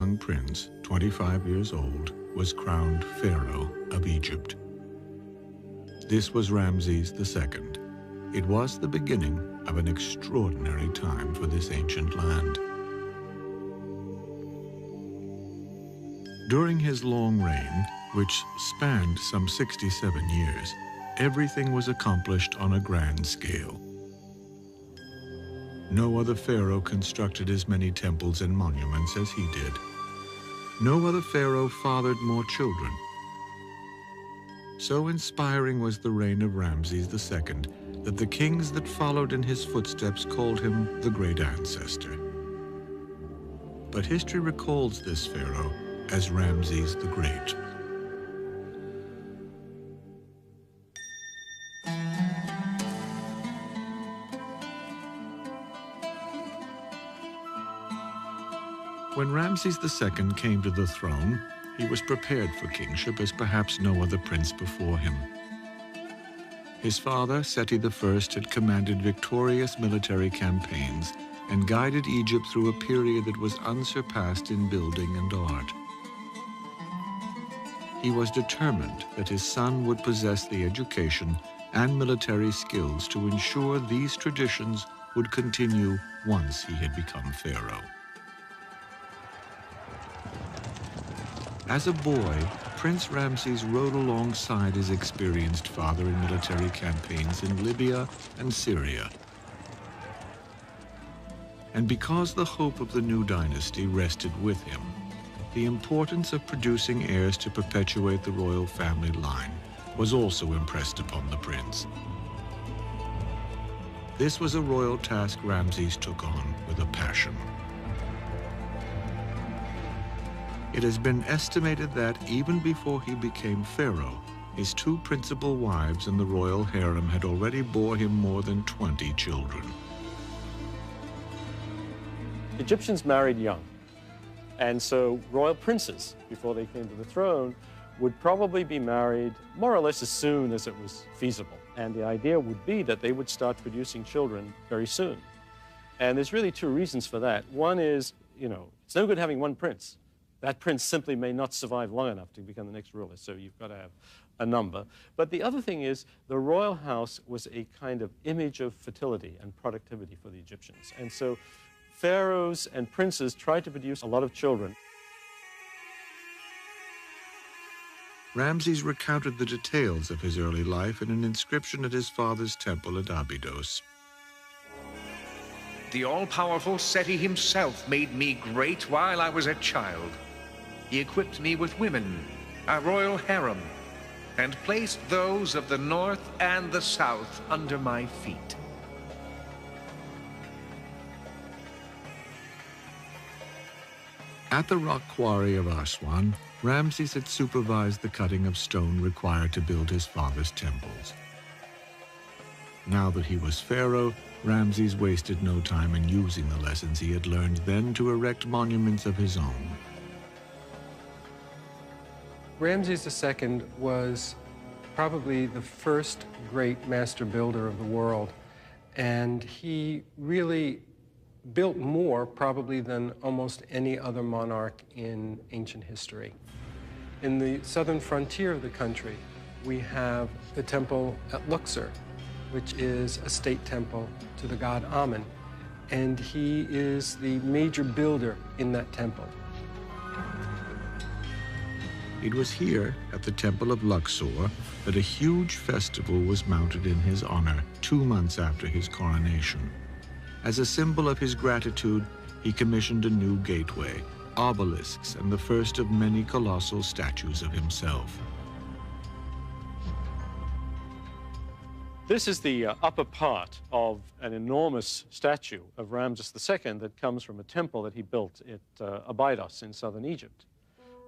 young prince, 25 years old, was crowned Pharaoh of Egypt. This was Ramses II. It was the beginning of an extraordinary time for this ancient land. During his long reign, which spanned some 67 years, everything was accomplished on a grand scale. No other pharaoh constructed as many temples and monuments as he did. No other pharaoh fathered more children. So inspiring was the reign of Ramses II that the kings that followed in his footsteps called him the Great Ancestor. But history recalls this pharaoh as Ramses the Great. When Ramses II came to the throne, he was prepared for kingship as perhaps no other prince before him. His father, Seti I, had commanded victorious military campaigns and guided Egypt through a period that was unsurpassed in building and art. He was determined that his son would possess the education and military skills to ensure these traditions would continue once he had become pharaoh. As a boy, Prince Ramses rode alongside his experienced father in military campaigns in Libya and Syria. And because the hope of the new dynasty rested with him, the importance of producing heirs to perpetuate the royal family line was also impressed upon the prince. This was a royal task Ramses took on with a passion. It has been estimated that even before he became pharaoh, his two principal wives in the royal harem had already bore him more than 20 children. Egyptians married young, and so royal princes, before they came to the throne, would probably be married more or less as soon as it was feasible. And the idea would be that they would start producing children very soon. And there's really two reasons for that. One is, it's no good having one prince. That prince simply may not survive long enough to become the next ruler, so you've got to have a number. But the other thing is, the royal house was a kind of image of fertility and productivity for the Egyptians. And so pharaohs and princes tried to produce a lot of children. Ramses recounted the details of his early life in an inscription at his father's temple at Abydos. The all-powerful Seti himself made me great while I was a child. He equipped me with women, a royal harem, and placed those of the north and the south under my feet. At the rock quarry of Aswan, Ramses had supervised the cutting of stone required to build his father's temples. Now that he was pharaoh, Ramses wasted no time in using the lessons he had learned then to erect monuments of his own. Ramses II was probably the first great master builder of the world, and he really built more probably than almost any other monarch in ancient history. In the southern frontier of the country, we have the temple at Luxor, which is a state temple to the god Amun, and he is the major builder in that temple. It was here, at the Temple of Luxor, that a huge festival was mounted in his honor 2 months after his coronation. As a symbol of his gratitude, he commissioned a new gateway, obelisks, and the first of many colossal statues of himself. This is the upper part of an enormous statue of Ramses II that comes from a temple that he built at Abydos in southern Egypt.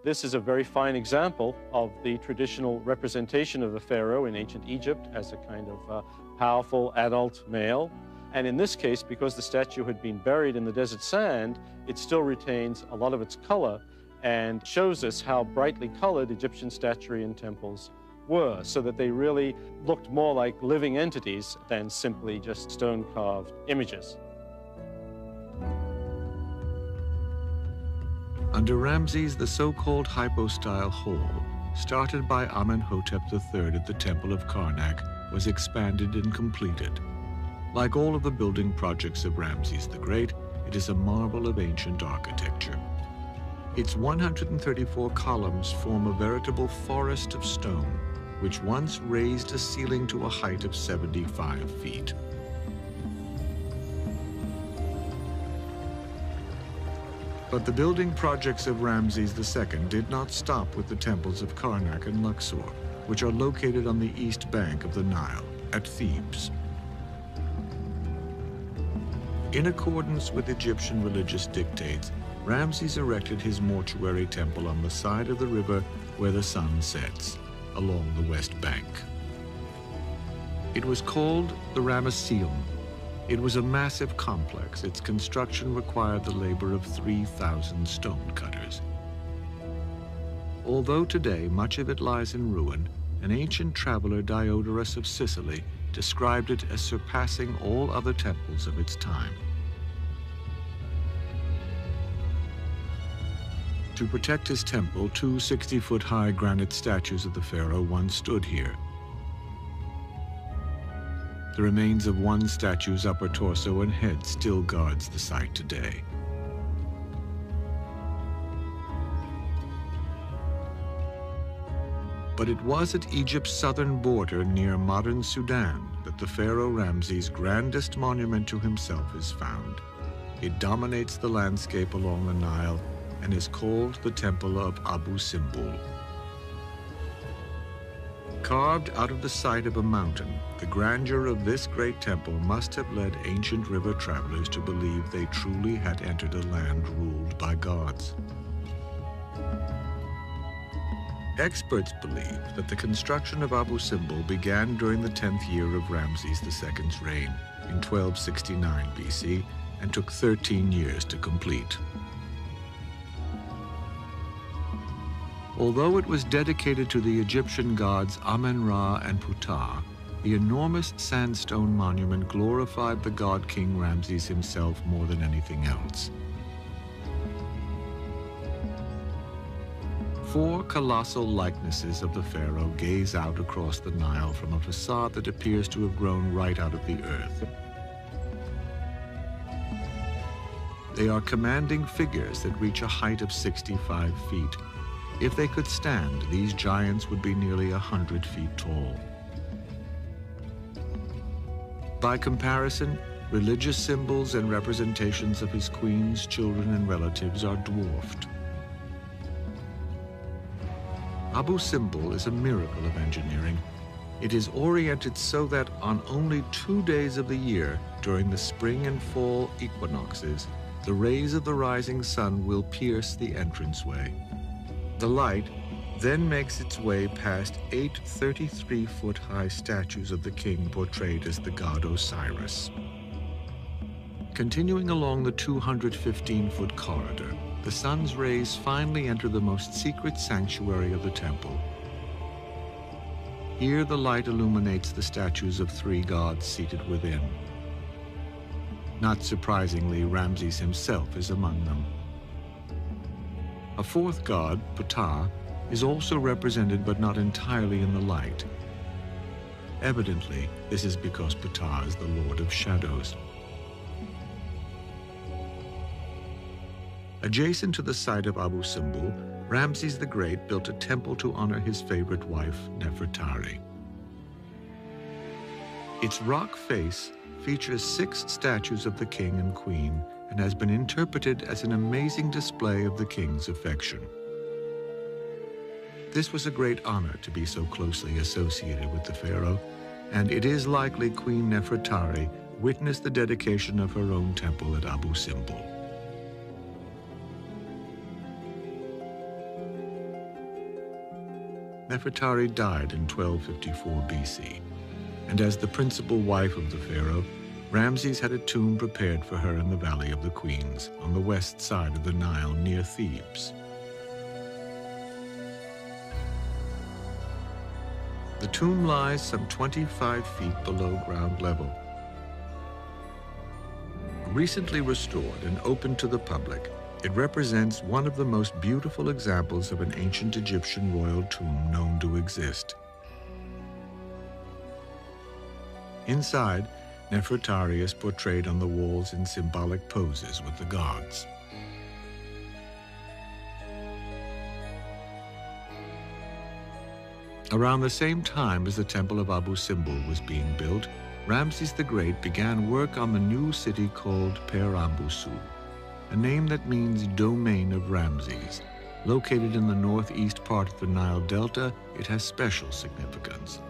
This is a very fine example of the traditional representation of the pharaoh in ancient Egypt as a kind of powerful adult male. And in this case, because the statue had been buried in the desert sand, it still retains a lot of its color and shows us how brightly colored Egyptian statuary and temples were, so that they really looked more like living entities than simply just stone-carved images. Under Ramses, the so-called hypostyle hall, started by Amenhotep III at the Temple of Karnak, was expanded and completed. Like all of the building projects of Ramses the Great, it is a marvel of ancient architecture. Its 134 columns form a veritable forest of stone, which once raised a ceiling to a height of 75 feet. But the building projects of Ramses II did not stop with the temples of Karnak and Luxor, which are located on the east bank of the Nile, at Thebes. In accordance with Egyptian religious dictates, Ramses erected his mortuary temple on the side of the river where the sun sets, along the west bank. It was called the Ramesseum. It was a massive complex. Its construction required the labor of 3,000 stonecutters. Although today much of it lies in ruin, an ancient traveler, Diodorus of Sicily, described it as surpassing all other temples of its time. To protect his temple, 2 60-foot-high granite statues of the pharaoh once stood here. The remains of one statue's upper torso and head still guards the site today. But it was at Egypt's southern border near modern Sudan that the pharaoh Ramses' grandest monument to himself is found. It dominates the landscape along the Nile and is called the Temple of Abu Simbel. Carved out of the side of a mountain, the grandeur of this great temple must have led ancient river travelers to believe they truly had entered a land ruled by gods. Experts believe that the construction of Abu Simbel began during the 10th year of Ramses II's reign in 1269 BC and took 13 years to complete. Although it was dedicated to the Egyptian gods Amen-Ra and Ptah, the enormous sandstone monument glorified the god-king Ramses himself more than anything else. 4 colossal likenesses of the pharaoh gaze out across the Nile from a facade that appears to have grown right out of the earth. They are commanding figures that reach a height of 65 feet. If they could stand, these giants would be nearly 100 feet tall. By comparison, religious symbols and representations of his queens, children, and relatives are dwarfed. Abu Simbel is a miracle of engineering. It is oriented so that on only 2 days of the year, during the spring and fall equinoxes, the rays of the rising sun will pierce the entranceway. The light then makes its way past 8 33-foot-high statues of the king portrayed as the god Osiris. Continuing along the 215-foot corridor, the sun's rays finally enter the most secret sanctuary of the temple. Here the light illuminates the statues of 3 gods seated within. Not surprisingly, Ramses himself is among them. A 4th god, Ptah, is also represented but not entirely in the light. Evidently, this is because Ptah is the Lord of Shadows. Adjacent to the site of Abu Simbel, Ramses the Great built a temple to honor his favorite wife, Nefertari. Its rock face features 6 statues of the king and queen and has been interpreted as an amazing display of the king's affection. This was a great honor to be so closely associated with the pharaoh, and it is likely Queen Nefertari witnessed the dedication of her own temple at Abu Simbel. Nefertari died in 1254 BC, and as the principal wife of the pharaoh, Ramses had a tomb prepared for her in the Valley of the Queens, on the west side of the Nile near Thebes. The tomb lies some 25 feet below ground level. Recently restored and open to the public, It represents one of the most beautiful examples of an ancient Egyptian royal tomb known to exist. Inside, Nefertari is portrayed on the walls in symbolic poses with the gods. Around the same time as the Temple of Abu Simbel was being built, Ramses the Great began work on the new city called Per-Ambusu, a name that means domain of Ramses. Located in the northeast part of the Nile Delta, it has special significance.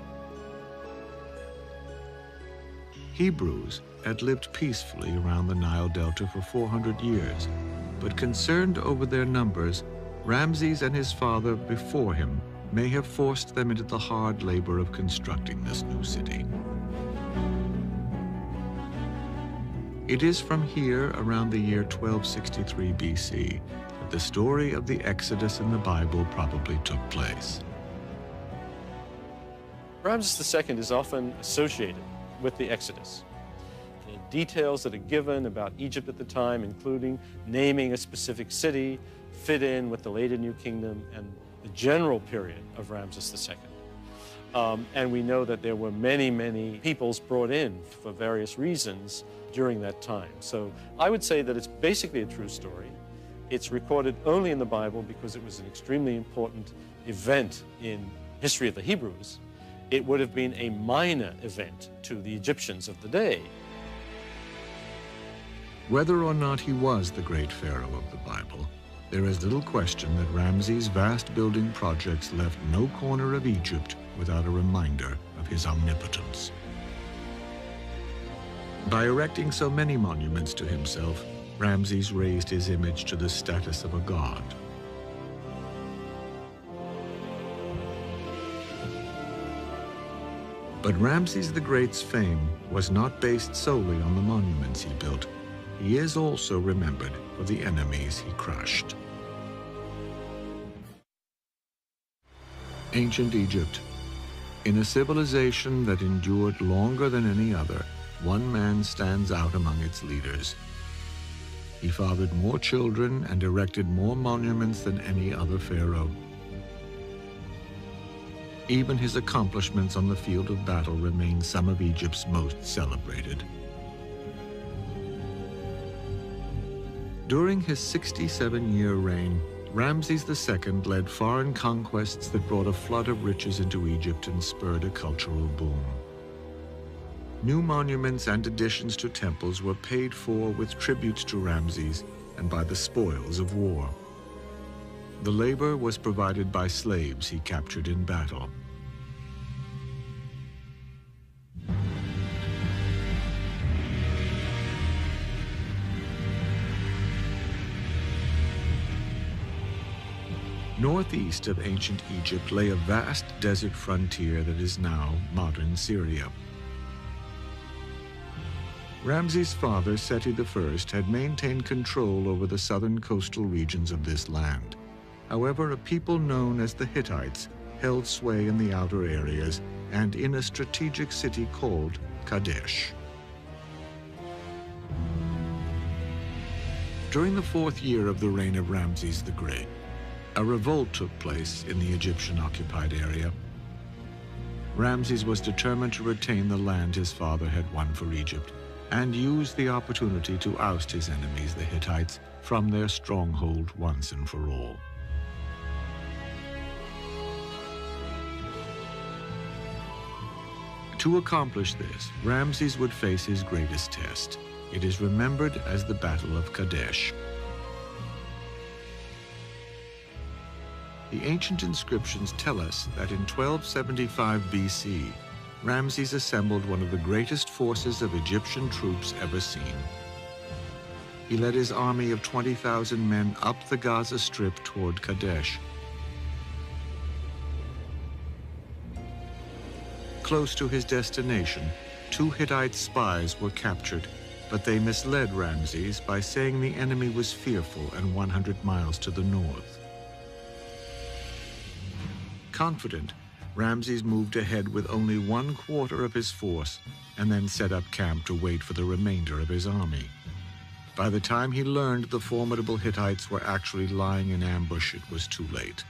Hebrews had lived peacefully around the Nile Delta for 400 years, but concerned over their numbers, Ramses and his father before him may have forced them into the hard labor of constructing this new city. It is from here, around the year 1263 BC, that the story of the Exodus in the Bible probably took place. Ramses II is often associated with the Exodus. The details that are given about Egypt at the time, including naming a specific city, fit in with the later New Kingdom and the general period of Ramses II. And we know that there were many, many peoples brought in for various reasons during that time. So I would say that it's basically a true story. It's recorded only in the Bible because it was an extremely important event in history of the Hebrews. It would have been a minor event to the Egyptians of the day. Whether or not he was the great pharaoh of the Bible, there is little question that Ramses' vast building projects left no corner of Egypt without a reminder of his omnipotence. By erecting so many monuments to himself, Ramses raised his image to the status of a god. But Ramses the Great's fame was not based solely on the monuments he built. He is also remembered for the enemies he crushed. Ancient Egypt. In a civilization that endured longer than any other, one man stands out among its leaders. He fathered more children and erected more monuments than any other pharaoh. Even his accomplishments on the field of battle remain some of Egypt's most celebrated. During his 67-year reign, Ramses II led foreign conquests that brought a flood of riches into Egypt and spurred a cultural boom. New monuments and additions to temples were paid for with tributes to Ramses and by the spoils of war. The labor was provided by slaves he captured in battle. Northeast of ancient Egypt lay a vast desert frontier that is now modern Syria. Ramses' father, Seti I, had maintained control over the southern coastal regions of this land. However, a people known as the Hittites held sway in the outer areas and in a strategic city called Kadesh. During the 4th year of the reign of Ramses the Great, a revolt took place in the Egyptian-occupied area. Ramses was determined to retain the land his father had won for Egypt and use the opportunity to oust his enemies, the Hittites, from their stronghold once and for all. To accomplish this, Ramses would face his greatest test. It is remembered as the Battle of Kadesh. The ancient inscriptions tell us that in 1275 BC, Ramses assembled one of the greatest forces of Egyptian troops ever seen. He led his army of 20,000 men up the Gaza Strip toward Kadesh. Close to his destination, 2 Hittite spies were captured, but they misled Ramses by saying the enemy was fearful and 100 miles to the north. Confident, Ramses moved ahead with only 1/4 of his force and then set up camp to wait for the remainder of his army. By the time he learned the formidable Hittites were actually lying in ambush, it was too late.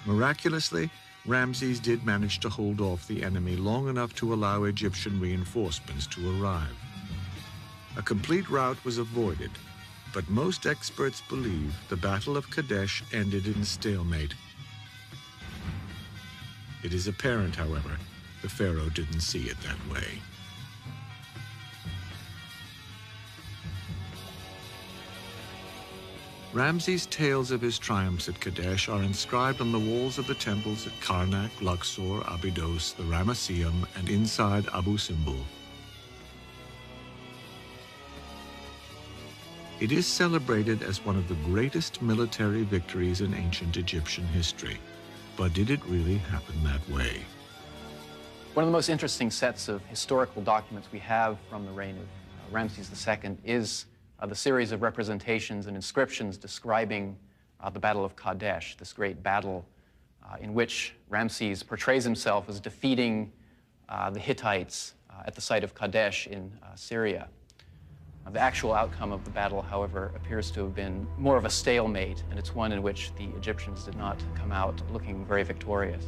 Miraculously, Ramses did manage to hold off the enemy long enough to allow Egyptian reinforcements to arrive. A complete rout was avoided, but most experts believe the Battle of Kadesh ended in stalemate. It is apparent, however, the pharaoh didn't see it that way. Ramses' tales of his triumphs at Kadesh are inscribed on the walls of the temples at Karnak, Luxor, Abydos, the Ramesseum, and inside Abu Simbel. It is celebrated as one of the greatest military victories in ancient Egyptian history. But did it really happen that way? One of the most interesting sets of historical documents we have from the reign of Ramses II is the series of representations and inscriptions describing the Battle of Kadesh, this great battle in which Ramses portrays himself as defeating the Hittites at the site of Kadesh in Syria. The actual outcome of the battle, however, appears to have been more of a stalemate, and it's one in which the Egyptians did not come out looking very victorious.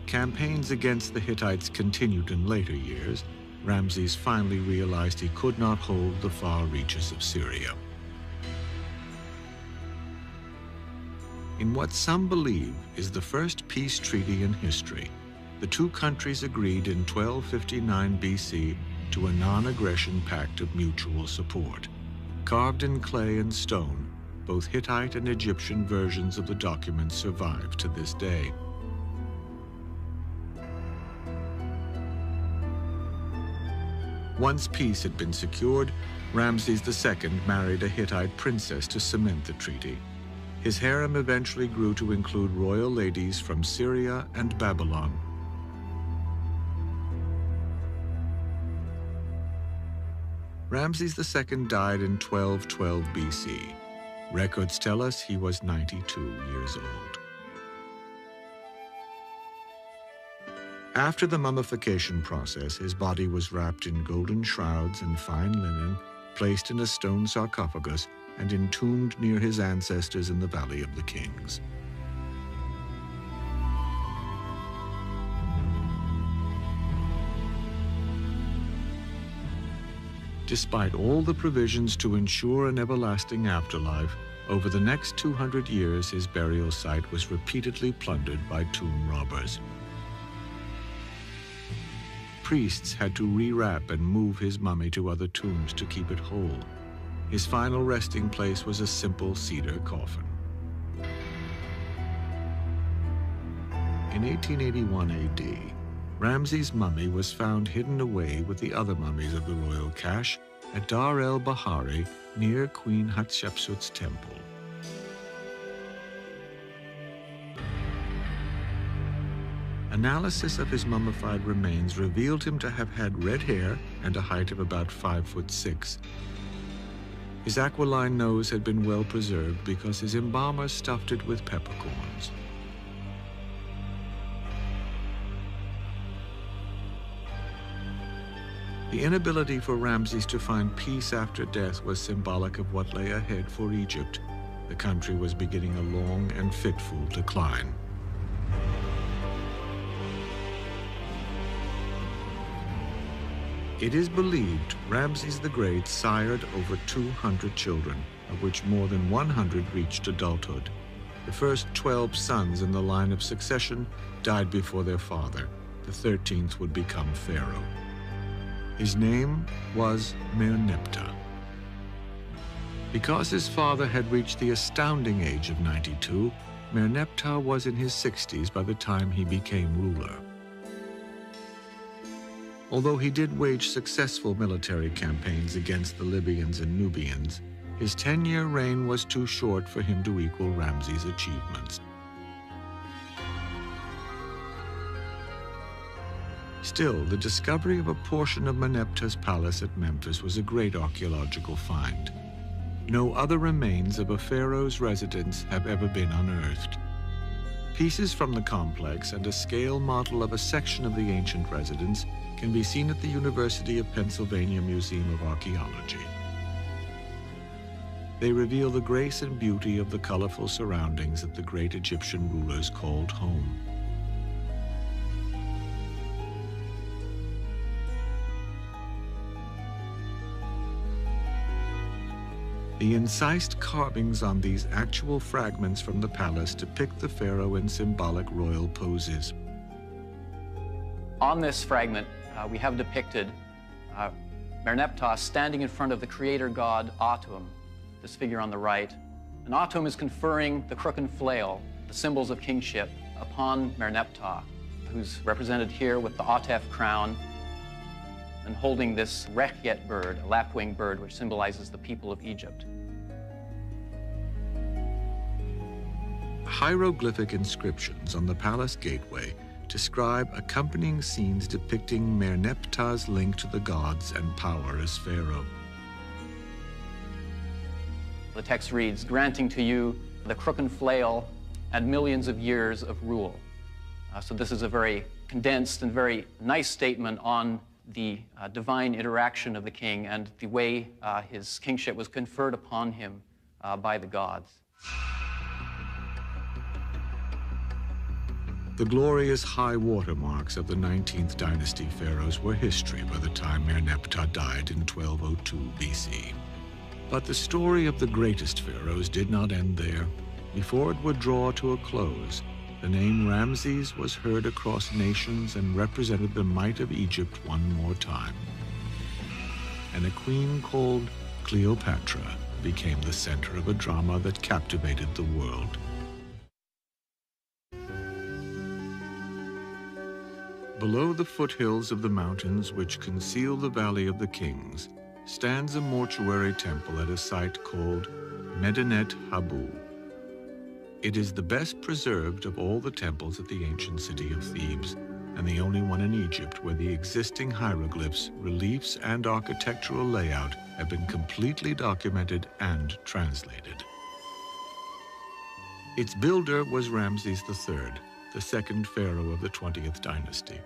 Campaigns against the Hittites continued in later years. Ramses finally realized he could not hold the far reaches of Syria. In what some believe is the first peace treaty in history, the two countries agreed in 1259 BC to a non-aggression pact of mutual support. Carved in clay and stone, both Hittite and Egyptian versions of the document survive to this day. Once peace had been secured, Ramses II married a Hittite princess to cement the treaty. His harem eventually grew to include royal ladies from Syria and Babylon. Ramses II died in 1212 BC. Records tell us he was 92 years old. After the mummification process, his body was wrapped in golden shrouds and fine linen, placed in a stone sarcophagus, and entombed near his ancestors in the Valley of the Kings. Despite all the provisions to ensure an everlasting afterlife, over the next 200 years his burial site was repeatedly plundered by tomb robbers. Priests had to rewrap and move his mummy to other tombs to keep it whole. His final resting place was a simple cedar coffin. In 1881 AD, Ramses' mummy was found hidden away with the other mummies of the royal cache at Dar el-Bahari near Queen Hatshepsut's temple. Analysis of his mummified remains revealed him to have had red hair and a height of about 5'6". His aquiline nose had been well preserved because his embalmer stuffed it with peppercorns. The inability for Ramses to find peace after death was symbolic of what lay ahead for Egypt. The country was beginning a long and fitful decline. It is believed Ramses the Great sired over 200 children, of which more than 100 reached adulthood. The first 12 sons in the line of succession died before their father. The 13th would become pharaoh. His name was Merneptah. Because his father had reached the astounding age of 92, Merneptah was in his 60s by the time he became ruler. Although he did wage successful military campaigns against the Libyans and Nubians, his 10-year reign was too short for him to equal Ramses' achievements. Still, the discovery of a portion of Merneptah's palace at Memphis was a great archaeological find. No other remains of a pharaoh's residence have ever been unearthed. Pieces from the complex and a scale model of a section of the ancient residence can be seen at the University of Pennsylvania Museum of Archaeology. They reveal the grace and beauty of the colorful surroundings that the great Egyptian rulers called home. The incised carvings on these actual fragments from the palace depict the pharaoh in symbolic royal poses. On this fragment, we have depicted Merneptah standing in front of the creator god Atum, this figure on the right. And Atum is conferring the crook and flail, the symbols of kingship, upon Merneptah, who's represented here with the Atef crown and holding this Rekhjet bird, a lapwing bird, which symbolizes the people of Egypt. Hieroglyphic inscriptions on the palace gateway describe accompanying scenes depicting Merneptah's link to the gods and power as pharaoh. The text reads, "Granting to you the crook and flail and millions of years of rule." So this is a very condensed and very nice statement on the divine interaction of the king and the way his kingship was conferred upon him by the gods. The glorious high water marks of the 19th dynasty pharaohs were history by the time Merneptah died in 1202 BC. But the story of the greatest pharaohs did not end there. Before it would draw to a close, the name Ramses was heard across nations and represented the might of Egypt one more time. And a queen called Cleopatra became the center of a drama that captivated the world. Below the foothills of the mountains which conceal the Valley of the Kings stands a mortuary temple at a site called Medinet Habu. It is the best preserved of all the temples at the ancient city of Thebes, and the only one in Egypt where the existing hieroglyphs, reliefs, and architectural layout have been completely documented and translated. Its builder was Ramses III, the second pharaoh of the 20th dynasty,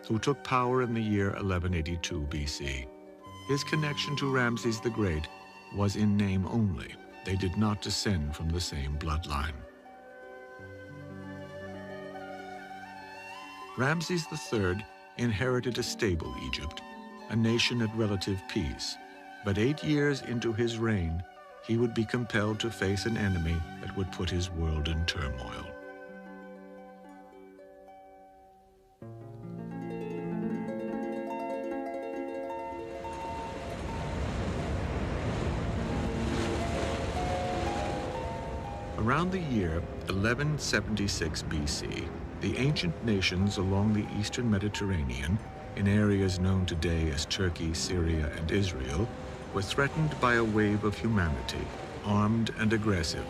who took power in the year 1182 BC. His connection to Ramses the Great was in name only. They did not descend from the same bloodline. Ramses III inherited a stable Egypt, a nation at relative peace, but 8 years into his reign, he would be compelled to face an enemy that would put his world in turmoil. Around the year 1176 BC, the ancient nations along the eastern Mediterranean, in areas known today as Turkey, Syria, and Israel, were threatened by a wave of humanity, armed and aggressive.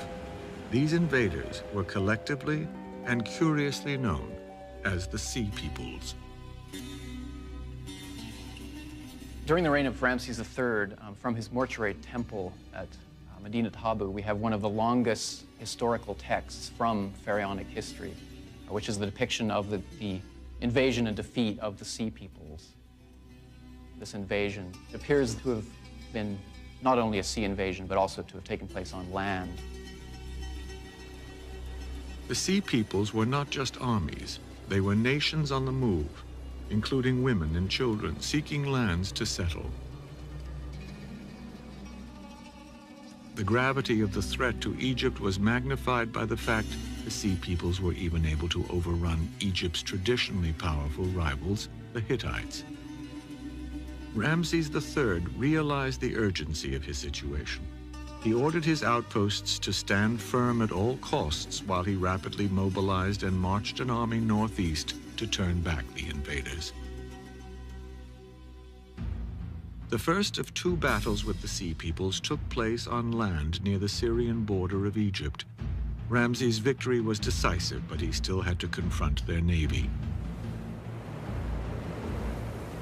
These invaders were collectively and curiously known as the Sea Peoples. During the reign of Ramses III, from his mortuary temple at Medinet Habu, we have one of the longest historical texts from pharaonic history, which is the depiction of the invasion and defeat of the Sea Peoples. This invasion appears to have been not only a sea invasion, but also to have taken place on land. The Sea Peoples were not just armies, they were nations on the move, including women and children seeking lands to settle. The gravity of the threat to Egypt was magnified by the fact the Sea Peoples were even able to overrun Egypt's traditionally powerful rivals, the Hittites. Ramses III realized the urgency of his situation. He ordered his outposts to stand firm at all costs while he rapidly mobilized and marched an army northeast to turn back the invaders. The first of 2 battles with the Sea Peoples took place on land near the Syrian border of Egypt. Ramses' victory was decisive, but he still had to confront their navy.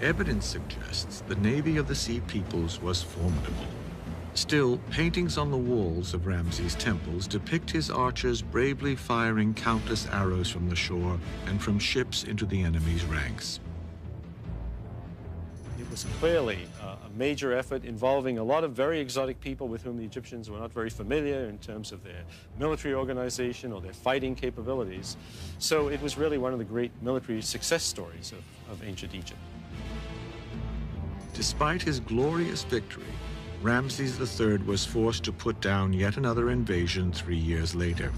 Evidence suggests the navy of the Sea Peoples was formidable. Still, paintings on the walls of Ramses' temples depict his archers bravely firing countless arrows from the shore and from ships into the enemy's ranks. It was clearly a major effort involving a lot of very exotic people with whom the Egyptians were not very familiar in terms of their military organization or their fighting capabilities. So it was really one of the great military success stories of ancient Egypt. Despite his glorious victory, Ramses III was forced to put down yet another invasion 3 years later.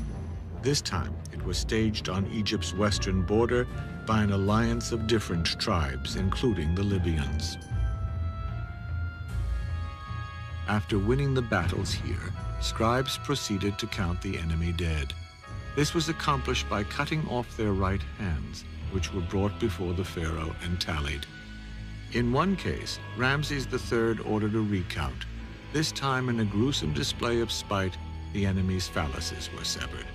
This time, it was staged on Egypt's western border by an alliance of different tribes, including the Libyans. After winning the battles here, scribes proceeded to count the enemy dead. This was accomplished by cutting off their right hands, which were brought before the pharaoh and tallied. In one case, Ramses III ordered a recount. This time, in a gruesome display of spite, the enemy's phalluses were severed.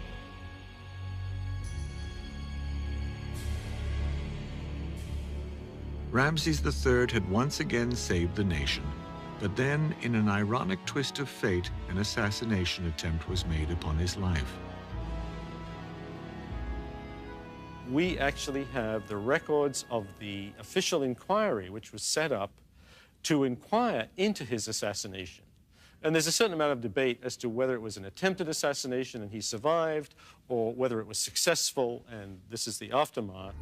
Ramses III had once again saved the nation, but then, in an ironic twist of fate, an assassination attempt was made upon his life. We actually have the records of the official inquiry which was set up to inquire into his assassination. And there's a certain amount of debate as to whether it was an attempted assassination and he survived, or whether it was successful, and this is the aftermath.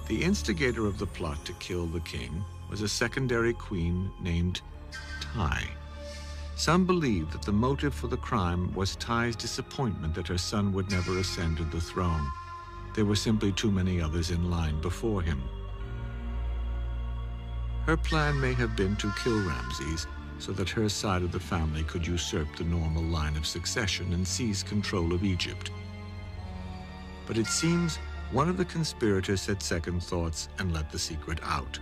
The instigator of the plot to kill the king was a secondary queen named Tai. Some believe that the motive for the crime was Tai's disappointment that her son would never ascend to the throne. There were simply too many others in line before him. Her plan may have been to kill Ramses so that her side of the family could usurp the normal line of succession and seize control of Egypt. But it seems one of the conspirators had second thoughts and let the secret out.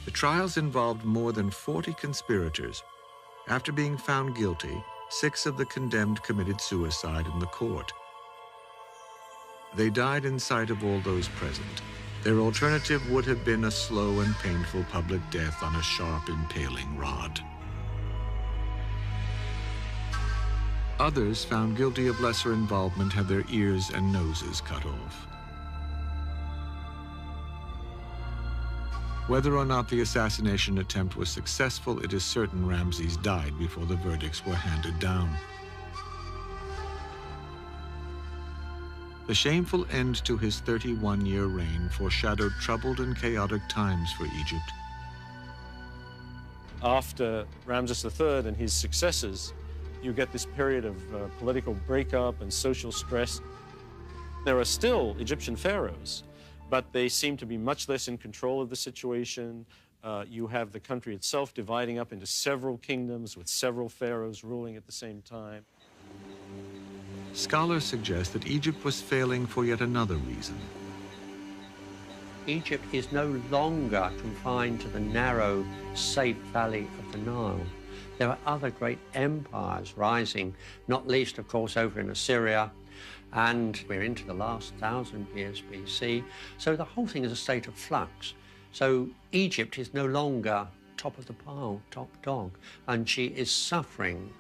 The trials involved more than 40 conspirators. After being found guilty, 6 of the condemned committed suicide in the court. They died in sight of all those present. Their alternative would have been a slow and painful public death on a sharp, impaling rod. Others, found guilty of lesser involvement, had their ears and noses cut off. Whether or not the assassination attempt was successful, it is certain Ramses died before the verdicts were handed down. The shameful end to his 31-year reign foreshadowed troubled and chaotic times for Egypt. After Ramses III and his successors, you get this period of political breakup and social stress. There are still Egyptian pharaohs, but they seem to be much less in control of the situation. You have the country itself dividing up into several kingdoms with several pharaohs ruling at the same time. Scholars suggest that Egypt was failing for yet another reason. Egypt is no longer confined to the narrow, safe valley of the Nile. There are other great empires rising, not least, of course, over in Assyria, and we're into the last 1,000 years BC. So the whole thing is a state of flux. So Egypt is no longer top of the pile, top dog, and she is suffering.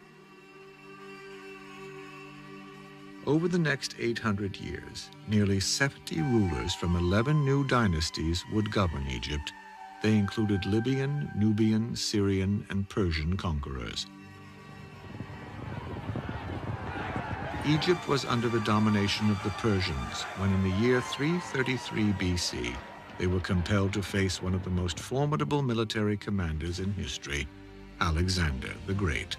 Over the next 800 years, nearly 70 rulers from 11 new dynasties would govern Egypt. They included Libyan, Nubian, Syrian, and Persian conquerors. Egypt was under the domination of the Persians when, in the year 333 BC, they were compelled to face one of the most formidable military commanders in history, Alexander the Great.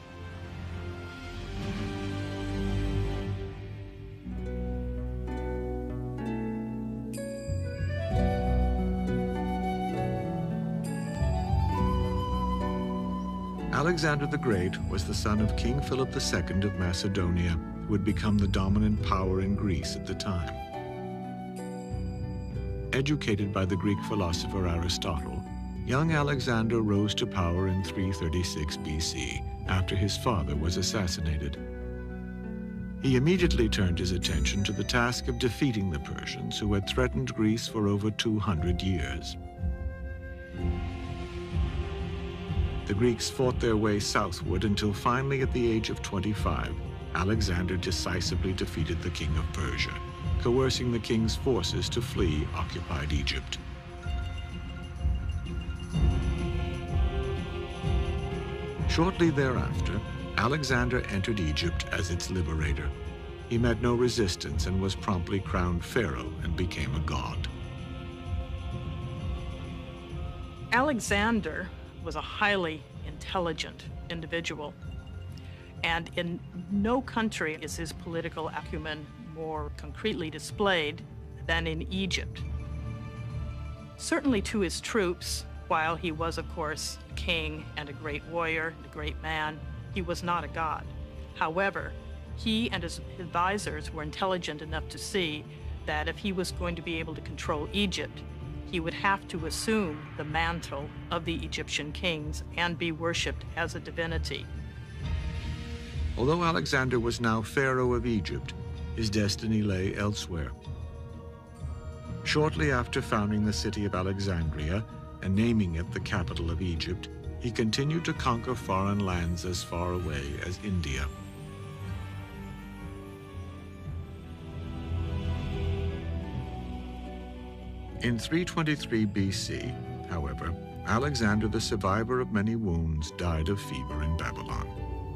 Alexander the Great was the son of King Philip II of Macedonia, who had become the dominant power in Greece at the time. Educated by the Greek philosopher Aristotle, young Alexander rose to power in 336 BC, after his father was assassinated. He immediately turned his attention to the task of defeating the Persians, who had threatened Greece for over 200 years. The Greeks fought their way southward until finally, at the age of 25, Alexander decisively defeated the king of Persia, coercing the king's forces to flee occupied Egypt. Shortly thereafter, Alexander entered Egypt as its liberator. He met no resistance and was promptly crowned pharaoh and became a god. Alexander was a highly intelligent individual, and in no country is his political acumen more concretely displayed than in Egypt. Certainly to his troops, while he was, of course, a king and a great warrior and a great man, he was not a god. However, he and his advisors were intelligent enough to see that if he was going to be able to control Egypt, he would have to assume the mantle of the Egyptian kings and be worshipped as a divinity. Although Alexander was now pharaoh of Egypt, his destiny lay elsewhere. Shortly after founding the city of Alexandria and naming it the capital of Egypt, he continued to conquer foreign lands as far away as India. In 323 BC, however, Alexander, the survivor of many wounds, died of fever in Babylon.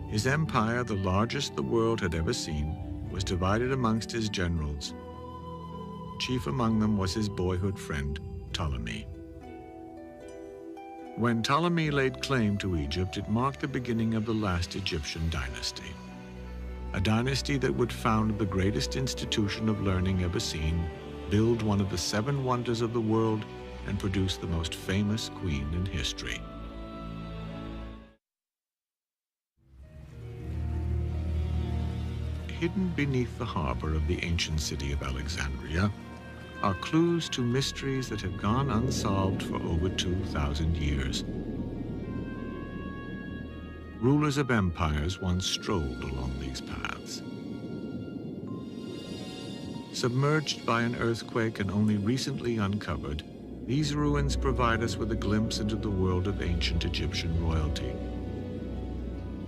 His empire, the largest the world had ever seen, was divided amongst his generals. Chief among them was his boyhood friend, Ptolemy. When Ptolemy laid claim to Egypt, it marked the beginning of the last Egyptian dynasty. A dynasty that would found the greatest institution of learning ever seen, build one of the 7 wonders of the world, and produce the most famous queen in history. Hidden beneath the harbor of the ancient city of Alexandria are clues to mysteries that have gone unsolved for over 2,000 years. Rulers of empires once strolled along these paths. Submerged by an earthquake and only recently uncovered, these ruins provide us with a glimpse into the world of ancient Egyptian royalty.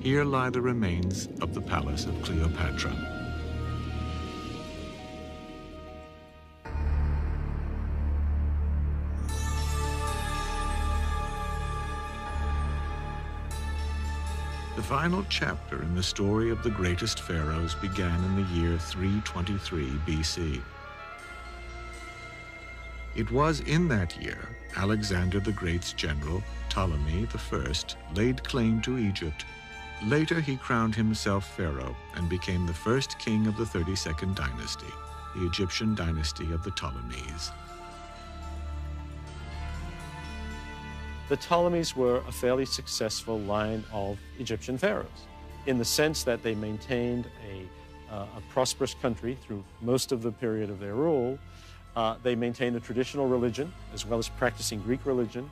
Here lie the remains of the palace of Cleopatra. The final chapter in the story of the greatest pharaohs began in the year 323 BC. It was in that year Alexander the Great's general, Ptolemy I, laid claim to Egypt. Later, he crowned himself pharaoh and became the first king of the 32nd dynasty, the Egyptian dynasty of the Ptolemies. The Ptolemies were a fairly successful line of Egyptian pharaohs in the sense that they maintained a prosperous country through most of the period of their rule. They maintained a traditional religion as well as practicing Greek religion.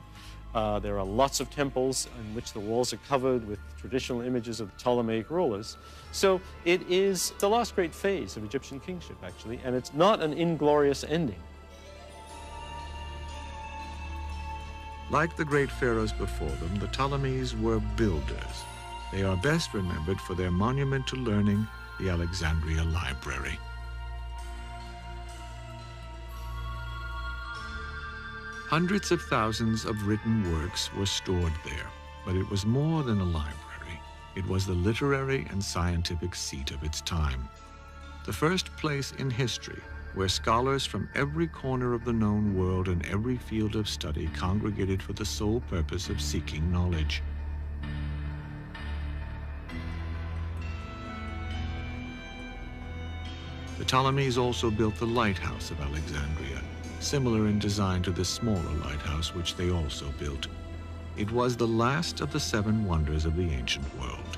There are lots of temples in which the walls are covered with traditional images of the Ptolemaic rulers. So it is the last great phase of Egyptian kingship, actually, and it's not an inglorious ending. Like the great pharaohs before them, the Ptolemies were builders. They are best remembered for their monument to learning, the Alexandria Library. Hundreds of thousands of written works were stored there, but it was more than a library. It was the literary and scientific seat of its time. The first place in history where scholars from every corner of the known world and every field of study congregated for the sole purpose of seeking knowledge. The Ptolemies also built the lighthouse of Alexandria, similar in design to the smaller lighthouse which they also built. It was the last of the 7 wonders of the ancient world.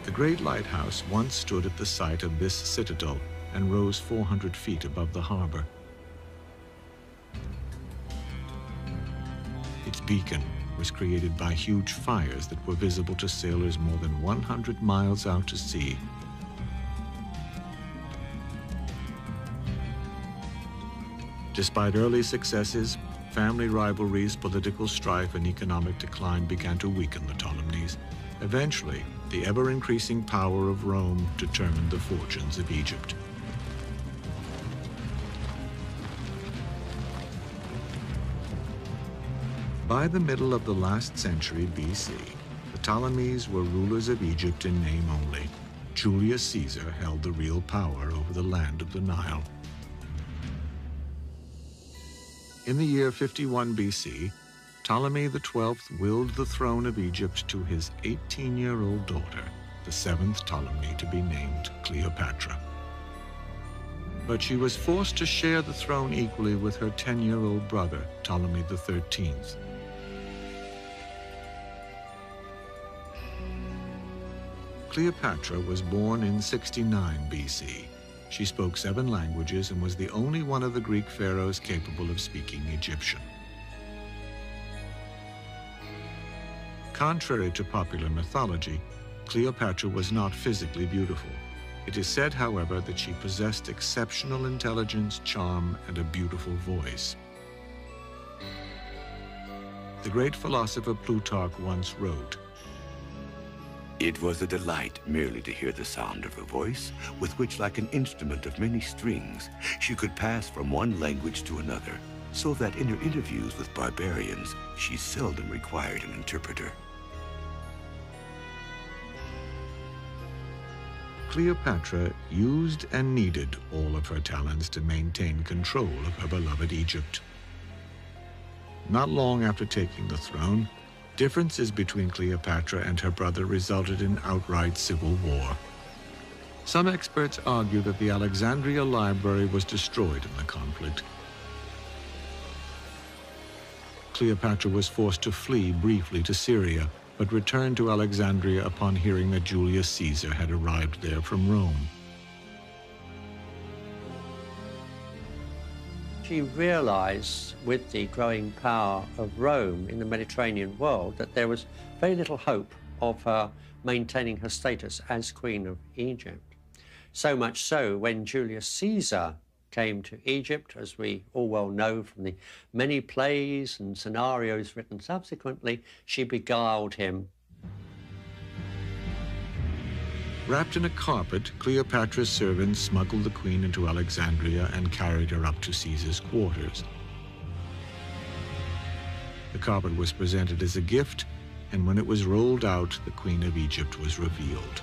The great lighthouse once stood at the site of this citadel and rose 400 feet above the harbor. Its beacon, was created by huge fires that were visible to sailors more than 100 miles out to sea. Despite early successes, family rivalries, political strife, and economic decline began to weaken the Ptolemies. Eventually, the ever-increasing power of Rome determined the fortunes of Egypt. By the middle of the last century BC, the Ptolemies were rulers of Egypt in name only. Julius Caesar held the real power over the land of the Nile. In the year 51 BC, Ptolemy XII willed the throne of Egypt to his 18-year-old daughter, the seventh Ptolemy to be named Cleopatra. But she was forced to share the throne equally with her 10-year-old brother, Ptolemy XIII. Cleopatra was born in 69 BC. She spoke 7 languages and was the only one of the Greek pharaohs capable of speaking Egyptian. Contrary to popular mythology, Cleopatra was not physically beautiful. It is said, however, that she possessed exceptional intelligence, charm, and a beautiful voice. The great philosopher Plutarch once wrote, "It was a delight merely to hear the sound of her voice, with which, like an instrument of many strings, she could pass from one language to another, so that in her interviews with barbarians, she seldom required an interpreter." Cleopatra used and needed all of her talents to maintain control of her beloved Egypt. Not long after taking the throne, differences between Cleopatra and her brother resulted in outright civil war. Some experts argue that the Alexandria Library was destroyed in the conflict. Cleopatra was forced to flee briefly to Syria, but returned to Alexandria upon hearing that Julius Caesar had arrived there from Rome. She realized, with the growing power of Rome in the Mediterranean world, that there was very little hope of her maintaining her status as Queen of Egypt. So much so, when Julius Caesar came to Egypt, as we all well know from the many plays and scenarios written subsequently, she beguiled him. Wrapped in a carpet, Cleopatra's servants smuggled the queen into Alexandria and carried her up to Caesar's quarters. The carpet was presented as a gift, and when it was rolled out, the Queen of Egypt was revealed.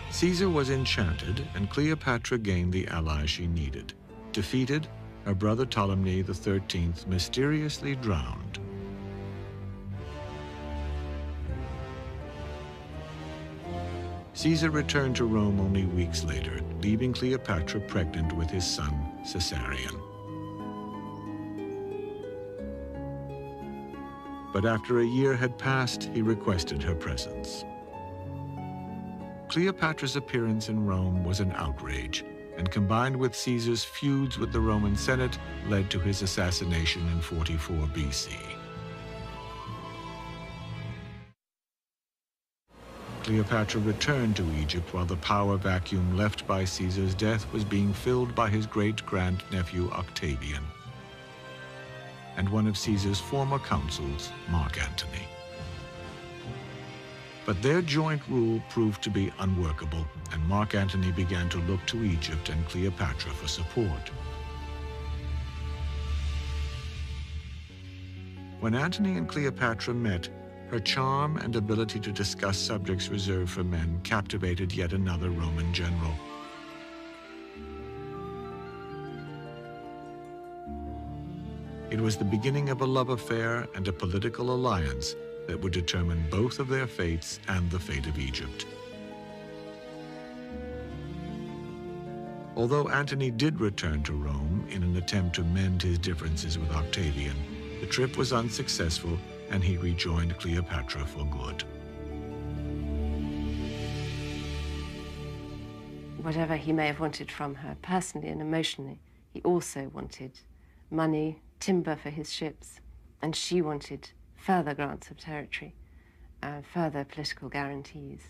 Caesar was enchanted, and Cleopatra gained the ally she needed. Defeated, her brother Ptolemy XIII mysteriously drowned. Caesar returned to Rome only weeks later, leaving Cleopatra pregnant with his son, Caesarion. But after a year had passed, he requested her presence. Cleopatra's appearance in Rome was an outrage, and combined with Caesar's feuds with the Roman Senate, led to his assassination in 44 BC. Cleopatra returned to Egypt while the power vacuum left by Caesar's death was being filled by his great-grandnephew Octavian and one of Caesar's former consuls, Mark Antony. But their joint rule proved to be unworkable, and Mark Antony began to look to Egypt and Cleopatra for support. When Antony and Cleopatra met, her charm and ability to discuss subjects reserved for men captivated yet another Roman general. It was the beginning of a love affair and a political alliance that would determine both of their fates and the fate of Egypt. Although Antony did return to Rome in an attempt to mend his differences with Octavian, the trip was unsuccessful and he rejoined Cleopatra for good. Whatever he may have wanted from her personally and emotionally, he also wanted money, timber for his ships, and she wanted further grants of territory, further political guarantees.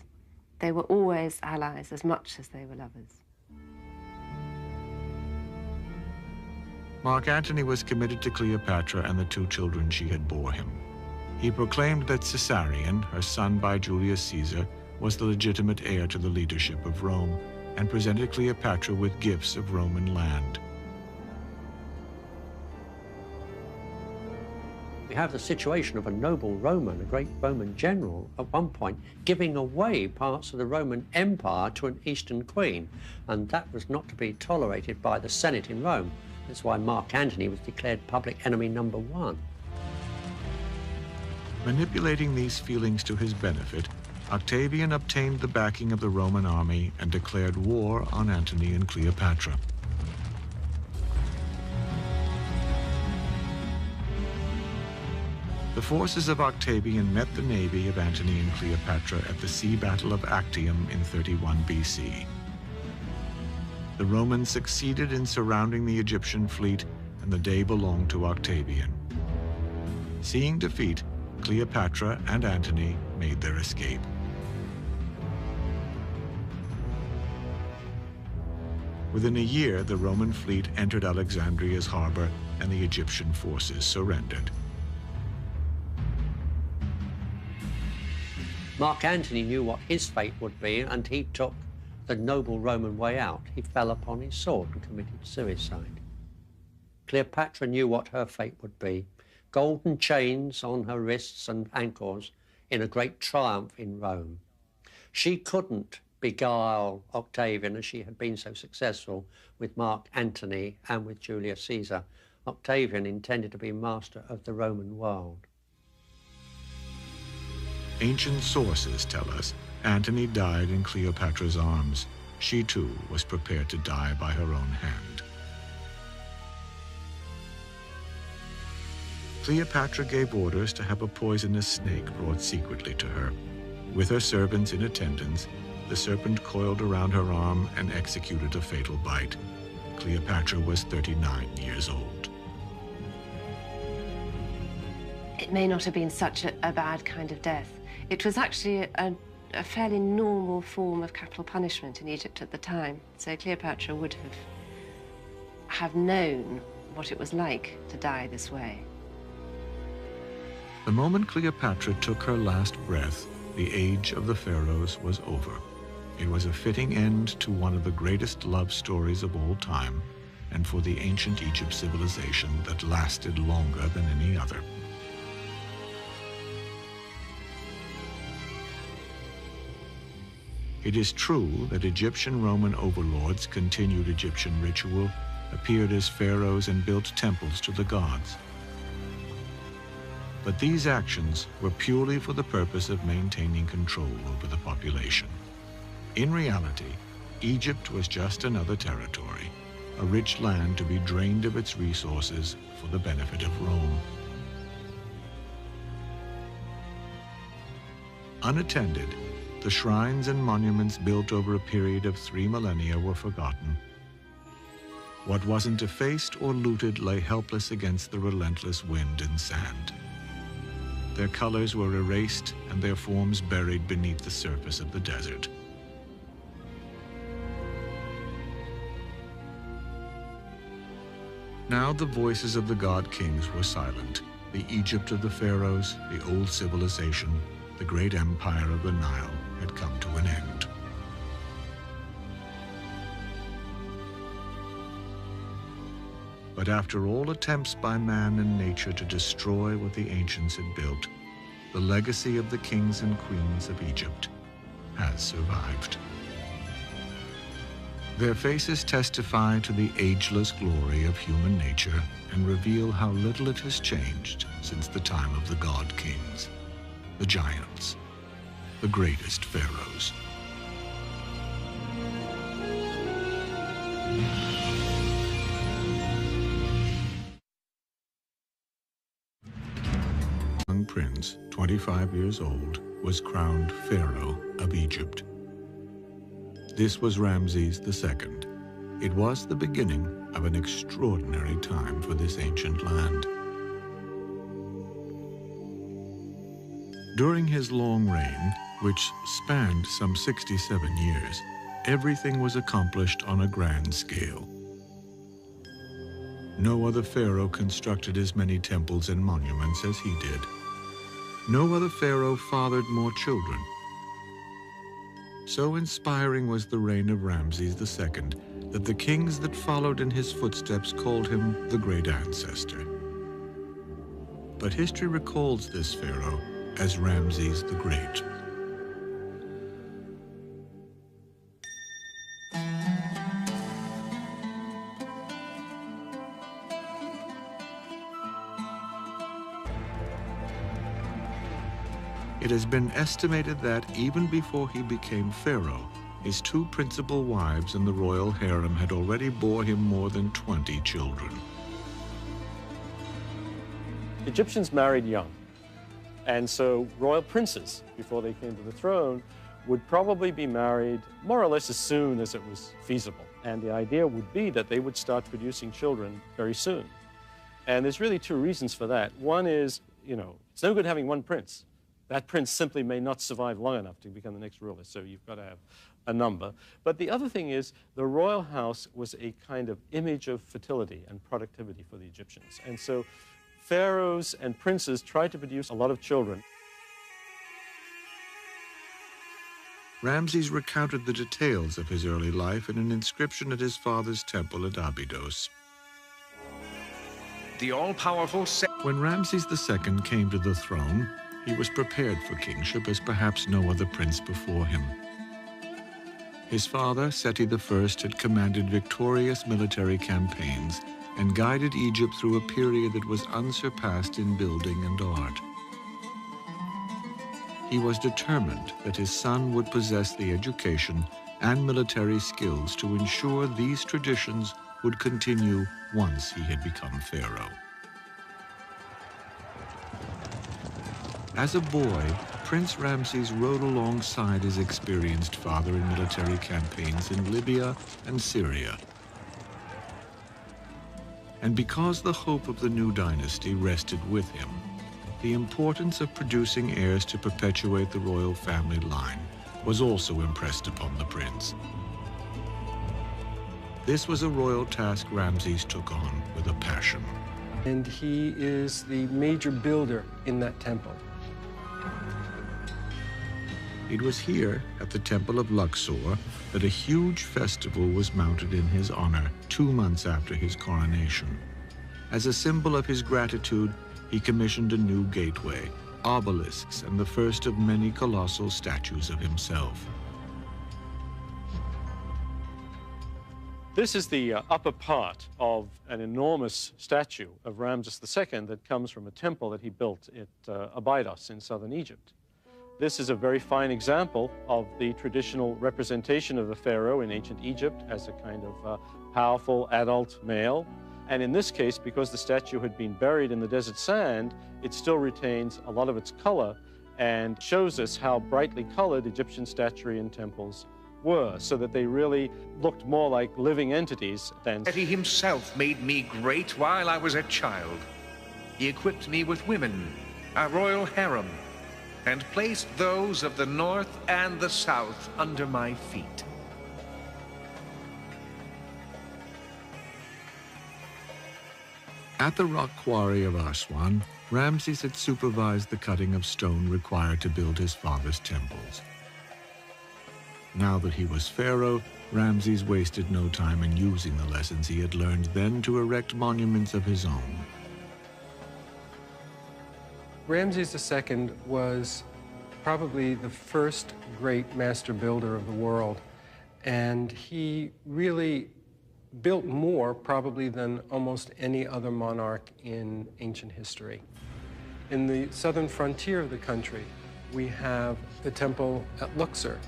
They were always allies as much as they were lovers. Mark Antony was committed to Cleopatra and the 2 children she had bore him. He proclaimed that Caesarion, her son by Julius Caesar, was the legitimate heir to the leadership of Rome, and presented Cleopatra with gifts of Roman land. We have the situation of a noble Roman, a great Roman general, at one point giving away parts of the Roman Empire to an Eastern queen, and that was not to be tolerated by the Senate in Rome. That's why Mark Antony was declared public enemy #1. Manipulating these feelings to his benefit, Octavian obtained the backing of the Roman army and declared war on Antony and Cleopatra. The forces of Octavian met the navy of Antony and Cleopatra at the Sea Battle of Actium in 31 BC. The Romans succeeded in surrounding the Egyptian fleet, and the day belonged to Octavian. Seeing defeat, Cleopatra and Antony made their escape. Within a year, the Roman fleet entered Alexandria's harbor, and the Egyptian forces surrendered. Mark Antony knew what his fate would be, and he took the noble Roman way out. He fell upon his sword and committed suicide. Cleopatra knew what her fate would be. Golden chains on her wrists and ankles in a great triumph in Rome. She couldn't beguile Octavian as she had been so successful with Mark Antony and with Julius Caesar. Octavian intended to be master of the Roman world. Ancient sources tell us Antony died in Cleopatra's arms. She too was prepared to die by her own hand. Cleopatra gave orders to have a poisonous snake brought secretly to her. With her servants in attendance, the serpent coiled around her arm and executed a fatal bite. Cleopatra was 39 years old. It may not have been such a bad kind of death. It was actually a fairly normal form of capital punishment in Egypt at the time. So Cleopatra would have known what it was like to die this way. The moment Cleopatra took her last breath, the age of the pharaohs was over. It was a fitting end to one of the greatest love stories of all time, and for the ancient Egypt civilization that lasted longer than any other. It is true that Egyptian Roman overlords continued Egyptian ritual, appeared as pharaohs, and built temples to the gods. But these actions were purely for the purpose of maintaining control over the population. In reality, Egypt was just another territory, a rich land to be drained of its resources for the benefit of Rome. Unattended, the shrines and monuments built over a period of 3 millennia were forgotten. What wasn't defaced or looted lay helpless against the relentless wind and sand. Their colors were erased and their forms buried beneath the surface of the desert. Now the voices of the god-kings were silent. The Egypt of the pharaohs, the old civilization, the great empire of the Nile had come to an end. But after all attempts by man and nature to destroy what the ancients had built, the legacy of the kings and queens of Egypt has survived. Their faces testify to the ageless glory of human nature and reveal how little it has changed since the time of the god-kings, the giants, the greatest pharaohs. Young prince, 25 years old, was crowned Pharaoh of Egypt. This was Ramses II. It was the beginning of an extraordinary time for this ancient land. During his long reign, which spanned some 67 years, everything was accomplished on a grand scale. No other pharaoh constructed as many temples and monuments as he did. No other pharaoh fathered more children. So inspiring was the reign of Ramses II that the kings that followed in his footsteps called him the Great Ancestor. But history recalls this pharaoh as Ramses the Great. It has been estimated that even before he became pharaoh, his two principal wives in the royal harem had already bore him more than 20 children. Egyptians married young, and so royal princes, before they came to the throne, would probably be married more or less as soon as it was feasible. And the idea would be that they would start producing children very soon. And there's really two reasons for that. One is, it's no good having one prince. That prince simply may not survive long enough to become the next ruler, so you've got to have a number. But the other thing is, the royal house was a kind of image of fertility and productivity for the Egyptians. And so pharaohs and princes tried to produce a lot of children. Ramses recounted the details of his early life in an inscription at his father's temple at Abydos. The all-powerful... When Ramses II came to the throne, he was prepared for kingship as perhaps no other prince before him. His father, Seti I, had commanded victorious military campaigns and guided Egypt through a period that was unsurpassed in building and art. He was determined that his son would possess the education and military skills to ensure these traditions would continue once he had become pharaoh. As a boy, Prince Ramses rode alongside his experienced father in military campaigns in Libya and Syria. And because the hope of the new dynasty rested with him, the importance of producing heirs to perpetuate the royal family line was also impressed upon the prince. This was a royal task Ramses took on with a passion. And he is the major builder in that temple. It was here, at the Temple of Luxor, that a huge festival was mounted in his honor 2 months after his coronation. As a symbol of his gratitude, he commissioned a new gateway, obelisks, and the first of many colossal statues of himself. This is the upper part of an enormous statue of Ramses II that comes from a temple that he built at Abydos in southern Egypt. This is a very fine example of the traditional representation of the pharaoh in ancient Egypt as a kind of powerful adult male. And in this case, because the statue had been buried in the desert sand, it still retains a lot of its color and shows us how brightly colored Egyptian statuary and temples were, so that they really looked more like living entities than... He himself made me great while I was a child. He equipped me with women, a royal harem, and placed those of the north and the south under my feet. At the rock quarry of Aswan, Ramses had supervised the cutting of stone required to build his father's temples. Now that he was pharaoh, Ramses wasted no time in using the lessons he had learned then to erect monuments of his own. Ramses II was probably the first great master builder of the world, and he really built more probably than almost any other monarch in ancient history. In the southern frontier of the country, we have the temple at Luxor,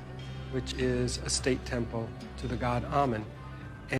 which is a state temple to the god Amun.